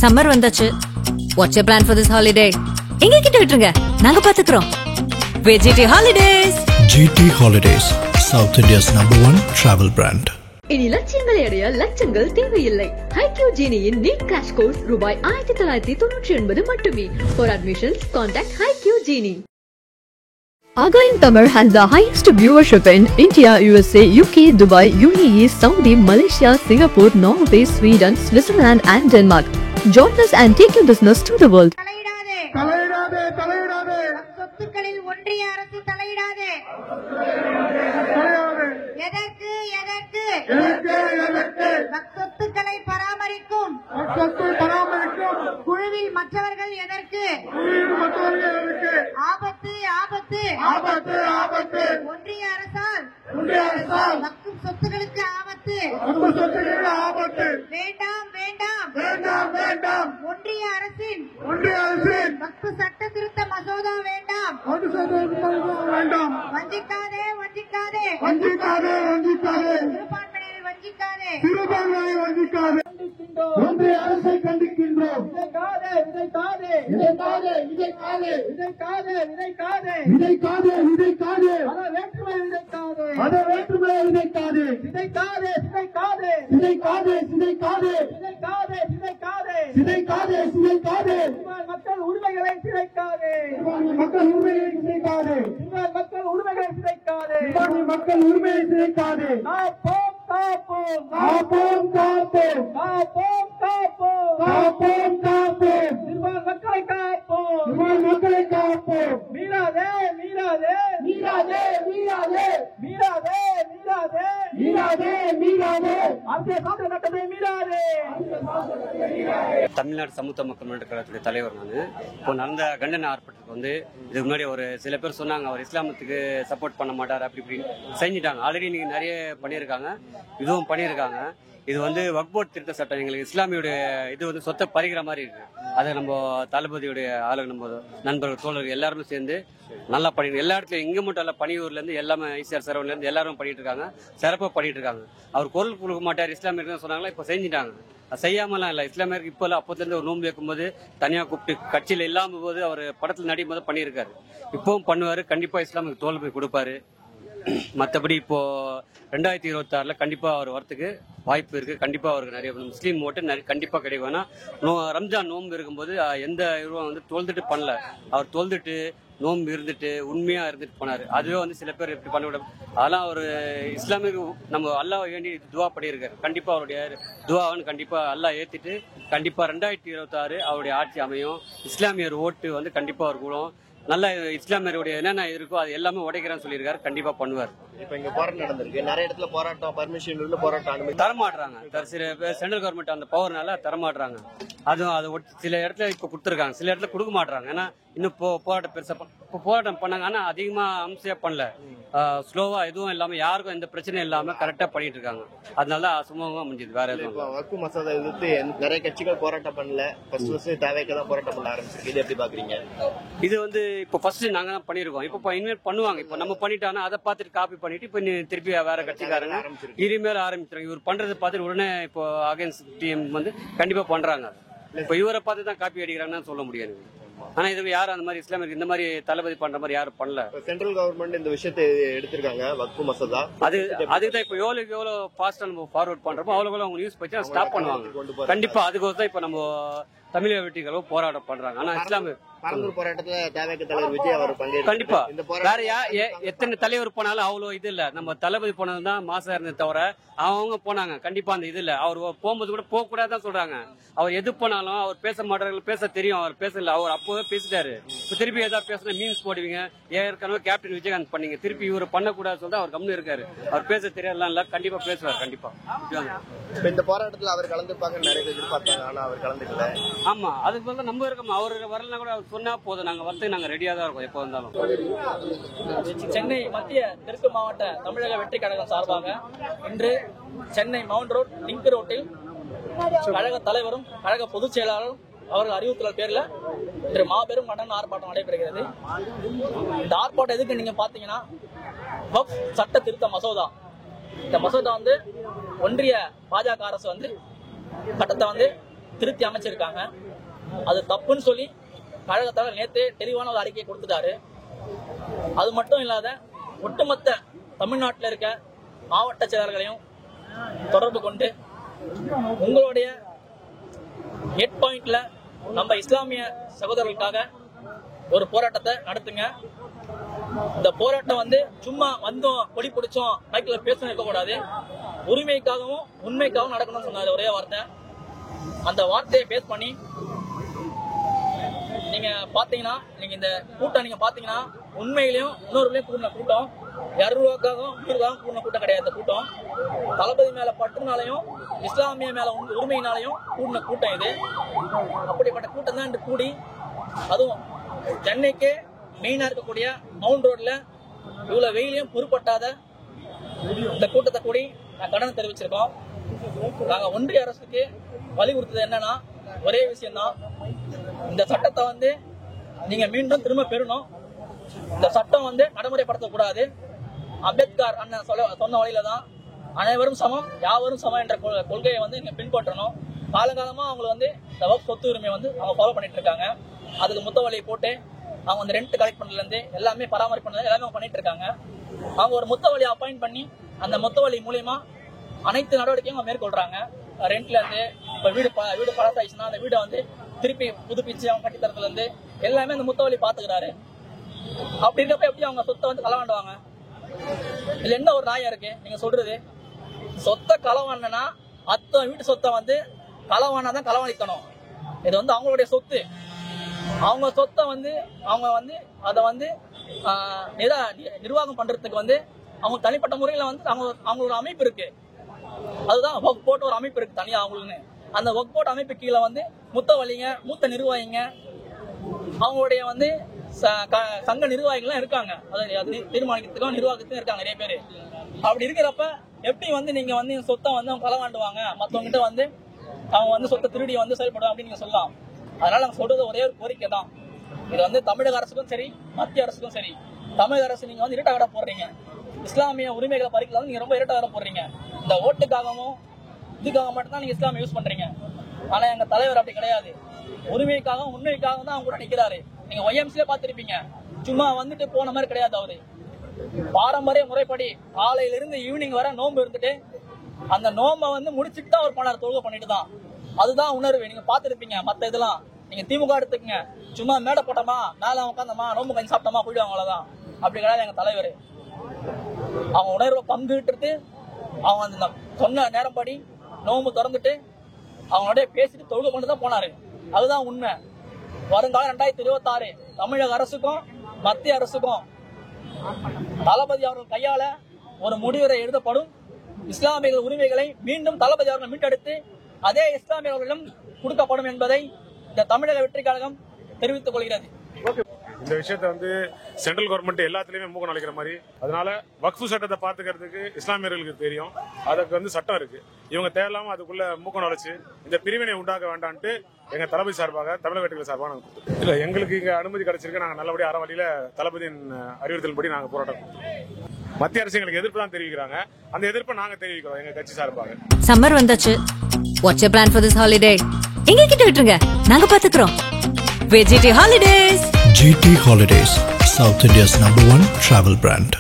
Summer வந்தாச்சு. What's your plan for this holiday? எங்க கிட்ட விட்டுருங்க, நாங்க பாத்துக்கிறோம். VGT Holidays. GT Holidays, South India's #1 travel brand. இனி லட்சியங்களை அடைய லட்சங்கள் தேவையில்லை. HiQ Genie-யின் நீட் கிராஷ் கோர்ஸ் ரூபாய் 1999 மட்டுமே. For admissions, contact HiQ Genie. Again, Tamil has the highest viewership in India, USA, UK, Dubai, UAE, Saudi, Malaysia, Singapore, Norway, Sweden, Switzerland and Denmark. Join us and take your business to the world. சொத்துக்களில் ஒன்றிய அரசு தலையிடாதே. எதற்கு எதற்கு சொத்துக்களை பராமரிக்கும் குழுவில் மற்றவர்கள் எதற்கு? ஆபத்து ஆபத்து ஆபத்து. ஒன்றிய அரசால் மக்கும் சொத்துக்களுக்கு ஆபத்து. வேண்டாம் வேண்டாம் வேண்டாம். ஒன்றிய அரசின் மக்கு சட்ட திருத்த மசோதா வேண்டாம். வஞ்சிக்காதே வஞ்சிக்காதே சிறுபான்மையினரை வஞ்சிக்காதே. ஒன்றிய அரசை கண்டிக்கின்றோம். மக்கள் உரிமைகளை சிதைக்காதே. மக்கள் உரிமையை சிதைக்காதே. மக்களை காப்போம். மீறாதே. தமிழ்நாடு சமூக மக்கள் முன்னேற்ற கழகத்துடைய தலைவர் நான். இப்போ நடந்த கண்டன ஆர்ப்பாட்டத்துக்கு வந்து இதுக்கு முன்னாடி ஒரு சில பேர் சொன்னாங்க அவர் இஸ்லாமத்துக்கு சப்போர்ட் பண்ண மாட்டார் அப்படி இப்படின்னு செஞ்சுட்டாங்க. ஆல்ரெடி நீங்க நிறைய பண்ணியிருக்காங்க, இதுவும் பண்ணியிருக்காங்க. இது வந்து வக்ஃப் போர்டு திருத்த சட்டம் எங்களுக்கு இஸ்லாமியுடைய இது வந்து சொத்தை பறிக்கிற மாதிரி இருக்கு. அதை நம்ம தளபதியுடைய ஆளுங்க நம்ம நண்பர்கள் தோழர்கள் எல்லாருமே சேர்ந்து நல்லா பண்ணிட்டு எல்லா இடத்துலையும் இங்கே மட்டும் இல்லை பனியூர்ல இருந்து எல்லாமே ஐசிஆர் சரவன்ல இருந்து எல்லாரும் பண்ணிட்டு இருக்காங்க, சிறப்பாக பண்ணிட்டு இருக்காங்க. அவர் குரல் கொடுக்க மாட்டார் இஸ்லாமியர்கள் சொன்னாங்களா, இப்போ செஞ்சுட்டாங்க. செய்யாமலாம் இல்லை, இஸ்லாமியருக்கு இப்போ இல்லை, அப்போதுலேருந்து ஒரு நோன்பு வைக்கும்போது தனியாக கூப்பிட்டு கட்சியில் இல்லாமல் போது அவர் படத்தில் நடிக்கும் போது பண்ணியிருக்காரு. இப்பவும் பண்ணுவார், கண்டிப்பாக இஸ்லாமிக்கு தோல் போய் கொடுப்பாரு. மற்றபடி இப்போ 2026 கண்டிப்பா அவர் வரத்துக்கு வாய்ப்பு இருக்கு. கண்டிப்பா அவருக்கு நிறைய முஸ்லீம் ஓட்டு கண்டிப்பா கிடைக்கும். ஏன்னா ரம்ஜான் நோன்பு இருக்கும்போது எந்த இதுவும் வந்து தொழுதுட்டு பண்ணல, அவர் தொழுதுட்டு நோன்பு இருந்துட்டு உண்மையா இருந்துட்டு போனாரு. அதுவே வந்து சில பேர் எப்படி பண்ண விட, அதெல்லாம் ஒரு இஸ்லாமிக்கு நம்ம அல்லாஹ் வேண்டி துவா பண்ணியிருக்காரு. கண்டிப்பா அவருடைய துவான்னு கண்டிப்பா அல்லாஹ் ஏத்திட்டு கண்டிப்பா 2026 அவருடைய ஆட்சி அமையும். இஸ்லாமியர் ஓட்டு வந்து கண்டிப்பா அவர் கூடும். நல்ல இஸ்லாமியருடைய என்னென்ன இருக்கோ அது எல்லாமே உடைக்கிறேன்னு சொல்லியிருக்காரு. கண்டிப்பா பண்ணுவார். இப்ப இங்க போராட்டம் நடந்திருக்கு, நிறைய இடத்துல போராட்டம் பர்மிஷன் உள்ள போராட்டம் அனுமதி தரமாட்டுறாங்க. சில சென்ட்ரல் கவர்மெண்ட் அந்த பவர்னால தரமாட்டுறாங்க. அதுவும் அது சில இடத்துல இப்ப கொடுத்துருக்காங்க, சில இடத்துல கொடுக்க மாட்டாங்க. ஏன்னா இன்னும் போராட்டம் பெருசா இப்போ போராட்டம் பண்ணாங்க, ஆனா அதிகமா அம்சையா பண்ணல, ஸ்லோவா எதுவும் இல்லாம யாருக்கும் எந்த பிரச்சனையும் இல்லாம கரெக்டா பண்ணிட்டு இருக்காங்க. அதனால சுமூகமா முடிஞ்சது. வேற எதுவும் வக்ஃப் மசோதா எதிர்த்து நிறைய கட்சிகள் போராட்டம் பண்ணல, ஃபர்ஸ்ட் தேவைக்குதான் போராட்டம் பண்ண ஆரம்பிச்சிருக்கு. இது எப்படி பாக்குறீங்க? இது வந்து இப்போ ஃபர்ஸ்ட் நாங்க தான் பண்ணிருக்கோம், இப்போ இனிமேல் பண்ணுவாங்க. இப்போ நம்ம பண்ணிட்டோம்னா அதை பார்த்துட்டு காப்பி பண்ணிட்டு இப்போ திருப்பி வேற கட்சிக்காரங்க இனிமேல் ஆரம்பிச்சிருக்காங்க. இவர் பண்றதை பார்த்துட்டு உடனே இப்போ அகைன்ஸ்ட் டீம் வந்து கண்டிப்பா பண்றாங்க. இப்போ இவரை பார்த்து தான் காப்பி அடிக்கிறாங்கன்னு சொல்ல முடியாது. ஆனா இது யாரும் அந்த மாதிரி இஸ்லாமியர் இந்த மாதிரி தளபதி பண்ற மாதிரி யாரும் பண்ணல. சென்ட்ரல் கவர்மெண்ட் இந்த விஷயத்தை எடுத்திருக்காங்க வக்ஃப் மசோதா. அதுதான் இப்போ எவ்வளவு ஃபாஸ்டா நம்ம ஃபார்வர்ட் பண்றோமோ அவ்வளவு அவங்க நியூஸ் பத்தி ஸ்டாப் பண்ணுவாங்க. கண்டிப்பா அதுக்கோசம் தான் இப்ப நம்ம தமிழக வெற்றிகளோ போராட்டம் பண்றாங்க. ஆனா இஸ்லாமியர் பரந்தூர் போராட்டத்துல தேவைக்கு தலைவர் விஜய் அவர் பங்கேற்று கண்டிப்பா வேற எத்தனை தலைவர் போனாலும் அவ்வளவு இது இல்ல. நம்ம தளபதி போனதுதான் மாசம் இருந்தது தவிர அவங்க போனாங்க. கண்டிப்பா அந்த இது இல்ல. அவர் போகும்போது கூட போக கூடாதான் சொல்றாங்க. அவர் எது போனாலும் அவர் பேச மாட்டார்கள், பேச தெரியும், அவர் பேசல. அவர் அப்பவே பேசிட்டாரு. இப்ப திருப்பி ஏதாவது பேசினா மீன்ஸ் போடுவீங்க, ஏற்கனவே கேப்டன் விஜயகாந்த் பண்ணீங்க, திருப்பி இவர் பண்ணக்கூடாது சொல்லிட்டு அவர் கம்னு இருக்காரு. அவர் பேச தெரியலாம் இல்ல, கண்டிப்பா பேசுவார். கண்டிப்பா இந்த போராட்டத்துல அவர் கலந்துப்பாங்க நிறைய பேர் எதிர்பார்த்தாங்க, ஆனா அவர் கலந்துக்கல. ஆமா, அதுக்கு பதில் நம்ம இருக்கோம். அவர் வரலாம் கூட சொன்னா போதும், நாங்க வரதுக்கு நாங்க ரெடியா தான் இருக்கோம் எப்போ வந்தாலும். சென்னை மத்திய தெற்கு மாவட்ட தமிழக வெற்றி கழகம் சார்பாக இன்று சென்னை மவுண்ட் ரோட் லிங்க் ரோட்டில் கழக தலைவரும் கழக பொதுச் செயலாளரும் அவர்கள் அறிவுறுத்தல் பேர்ல இன்று மாபெரும் கண்டன ஆர்ப்பாட்டம் நடைபெறுகிறது. இந்த ஆர்ப்பாட்டம் எதுக்கு நீங்க பாத்தீங்கன்னா, வக்ஃப் சட்ட திருத்த மசோதா, இந்த மசோதா வந்து ஒன்றிய பாஜக அரசு வந்து சட்டத்தை வந்து திருத்தி அமைச்சிருக்காங்க. அது தப்புன்னு சொல்லி கழகத்தால் நேற்றே தெளிவான ஒரு அறிக்கையை கொடுத்துட்டாரு. அது மட்டும் இல்லாத ஒட்டுமொத்த தமிழ்நாட்டில் இருக்க மாவட்ட செயலர்களையும் தொடர்பு கொண்டு உங்களுடைய 8 பாயிண்ட்ல நம்ம இஸ்லாமிய சகோதரர்களுக்காக ஒரு போராட்டத்தை நடத்துங்க. இந்த போராட்டம் வந்து சும்மா வந்தோம் கொடி பிடிச்சோம் மைக்கில் பேசணும் இருக்கக்கூடாது. உரிமைக்காகவும் உண்மைக்காகவும் நடக்கணும்னு சொன்னாரு ஒரே வார்த்தை. அந்த வார்த்தையை பேஸ் பண்ணி நீங்க பாத்தீங்கன்னா, நீங்க இந்த கூட்டம் நீங்க பாத்தீங்கன்னா உண்மையிலையும் இன்னொருலையும் கூட்டின கூட்டம் 200 ரூபாய்க்காகவும் 100 ரூபாயும் கூட்டின கூட்டம் கிடையாது. இந்த கூட்டம் தளபதி மேல பற்றுனாலையும் இஸ்லாமிய மேல உரிமையினாலையும் கூட்டின கூட்டம் இது. அப்படிப்பட்ட கூட்டம் தான் இன்று கூடி, அதுவும் சென்னைக்கே மெயினா இருக்கக்கூடிய மவுண்ட் ரோட்ல இவ்வளவு வெயிலையும் பொறுப்பட்டாத இந்த கூட்டத்தை கூடி நான் கண்டனம் தெரிவிச்சிருக்கோம். நாங்க ஒன்றிய அரசுக்கு வலியுறுத்தது என்னன்னா ஒரே விஷயம்தான், இந்த சட்டத்தை வந்து நீங்க மீண்டும் திரும்ப பெறணும். இந்த சட்டம் வந்து நடைமுறைப்படுத்தக்கூடாது. அம்பேத்கர் அண்ணன் சொன்ன வழியில தான் அனைவரும் சமம் யாவரும் சமம் என்ற கொள்கையை வந்து நீங்க பின்பற்றணும். காலகாலமா அவங்க வந்து இந்த வக்ஃப் சொத்து உரிமையை வந்து அவங்க ஃபாலோ பண்ணிட்டு இருக்காங்க. அதுக்கு முத்தவழியை போட்டு அவங்க வந்து ரெண்ட் கலெக்ட் பண்ணதுல இருந்து எல்லாமே பராமரிப்பு பண்ணது எல்லாமே பண்ணிட்டு இருக்காங்க. அவங்க ஒரு முத்தவழியை அப்பாயிண்ட் பண்ணி அந்த முத்தவழி மூலியமா அனைத்து நடவடிக்கையும் அவங்க மேற்கொள்றாங்க. ரெண்ட்ல இருந்து இப்ப வீடு பழசாயிடுச்சுன்னா அந்த வீடை வந்து திருப்பி புதுப்பிச்சு அவங்க கட்டித்தரத்துல இருந்து எல்லாமே அந்த முத்தவழி பாத்துக்கிறாரு. அப்படி இருக்கப்ப எப்படி அவங்க சொத்தை வந்து களவாண்டுவாங்க? இதுல என்ன ஒரு நியாயம் இருக்கு நீங்க சொல்றது? சொத்தை களவாண்டனா அத்தனை வீட்டு சொத்தை வந்து களவானாதான் களவாணிக்கணும். இது வந்து அவங்களுடைய சொத்து. அவங்க சொத்தை வந்து அவங்க வந்து அதை வந்து நிர்வாகம் பண்றதுக்கு வந்து அவங்க தனிப்பட்ட முறையில வந்து அவங்களோட அமைப்பு இருக்கு. அதுதான் வக்ஃப் போர்ட் ஒரு அமைப்பு இருக்கு தனியா அவங்களுக்கு. அந்த வக்ஃப் போர்ட் அமைப்பு கீழே வந்து முத்தவழிங்க மூத்த நிர்வாகிங்க அவங்களுடைய வந்து சங்க நிர்வாகிகள்லாம் இருக்காங்க. அது தீர்மானிக்கிறதுக்கும் நிர்வாகத்துக்கும் இருக்காங்க நிறைய பேர். அப்படி இருக்கிறப்ப எப்படி வந்து நீங்க வந்து சொத்தை வந்து அவங்க களவாண்டுவாங்க, மற்றவங்கிட்ட வந்து அவங்க வந்து சொத்தை திருடி வந்து செயல்படுவாங்க அப்படின்னு நீங்க சொல்லலாம். அதனால நாங்க சொல்றது ஒரே ஒரு கோரிக்கை தான். இது வந்து தமிழக அரசுக்கும் சரி மத்திய அரசுக்கும் சரி, தமிழக அரசு நீங்க வந்து இரட்டை போடுறீங்க. இஸ்லாமிய உரிமைகளை பறிக்கலாம் நீங்க ரொம்ப இரட்டை போடுறீங்க. இந்த ஓட்டுக்காகவும் இதுக்காக மட்டும்தான் நீங்க இஸ்லாமிய யூஸ் பண்றீங்க. ஆனா எங்க தலைவர் அப்படி கிடையாது. உரிமைக்காகவும் உண்மைக்காகவும் தான் அவங்க கூட நிக்கிறாரு. நீங்க ஒய்எம்சிலே பாத்திருப்பீங்க, சும்மா வந்துட்டு போன மாதிரி கிடையாது. அவரு பாரம்பரிய முறைப்படி காலையில இருந்து ஈவினிங் வர நோன்பு இருந்துட்டு அந்த நோம்பை வந்து முடிச்சுட்டு தான் அவர் போனார், தொழுகை பண்ணிட்டு தான். அதுதான் உணர்வு. நீங்க பாத்துருப்பீங்க. மத்த இதெல்லாம் நீங்க திமுக எடுத்துக்கங்க, சும்மா மேடை போட்டோமா மேல உட்காந்தோமா நோம்பு கஞ்சி சாப்பிட்டோமா போயிடுவாங்க, அவ்வளவுதான். அப்படி கிடையாது எங்க தலைவர். அவங்க உணர்வை பங்குட்டு அவங்க அந்த சொன்ன நேரப்படி நோம்பு திறந்துட்டு அவங்களோட பேசிட்டு தொழுகை பண்ணிட்டு தான் போனாரு. அதுதான் உண்மை. வருங்காலம் 2026 தமிழக அரசுக்கும் மத்திய அரசுக்கும் தளபதி அவர்கள் கையால ஒரு முடிவுரை எழுதப்படும். இஸ்லாமிய உரிமைகளை மீண்டும் தளபதி அவர்கள் மீட்டெடுத்து அதே இஸ்லாமியர்களிடம் கொடுக்கப்படும் என்பதை இந்த தமிழக வெற்றி கழகம் தெரிவித்துக் கொள்கிறது. இந்த விஷயத்த வந்து சென்ட்ரல் கவர்மெண்ட் எல்லாத்துலயுமே மூக்க நுழைக்கிற மாதிரி, அதனால வக்ஃபு சட்டத்தை பாத்துக்கிறதுக்கு இஸ்லாமியர்களுக்கு தெரியும், அதுக்கு வந்து சட்டம் இருக்கு. இவங்க தேவையில்லாம அதுக்குள்ள மூக்க நுழைச்சு இந்த பிரிவினை உண்டாக்க வேண்டான்ட்டு எங்க தளபதி சார்பாக தமிழக வெற்றிகள் சார்பாக நாங்க கொடுத்தோம். இல்ல எங்களுக்கு இங்க அனுமதி கிடைச்சிருக்கு. நாங்க நல்லபடியா அறவழியில தளபதியின் அறிவுறுத்தல்படி நாங்க போராட்டம். மத்திய அரசு எங்களுக்கு எதிர்ப்பு தான் தெரிவிக்கிறாங்க. அந்த எதிர்ப்பை நாங்க தெரிவிக்கிறோம் எங்க கட்சி சார்பாக. சம்மர் வந்தாச்சு. What's your plan for this holiday? எங்க கிட்ட விட்டுருங்க, நாங்க பாத்துக்கிறோம். GT Holidays. GT Holidays, South India's #1 travel brand.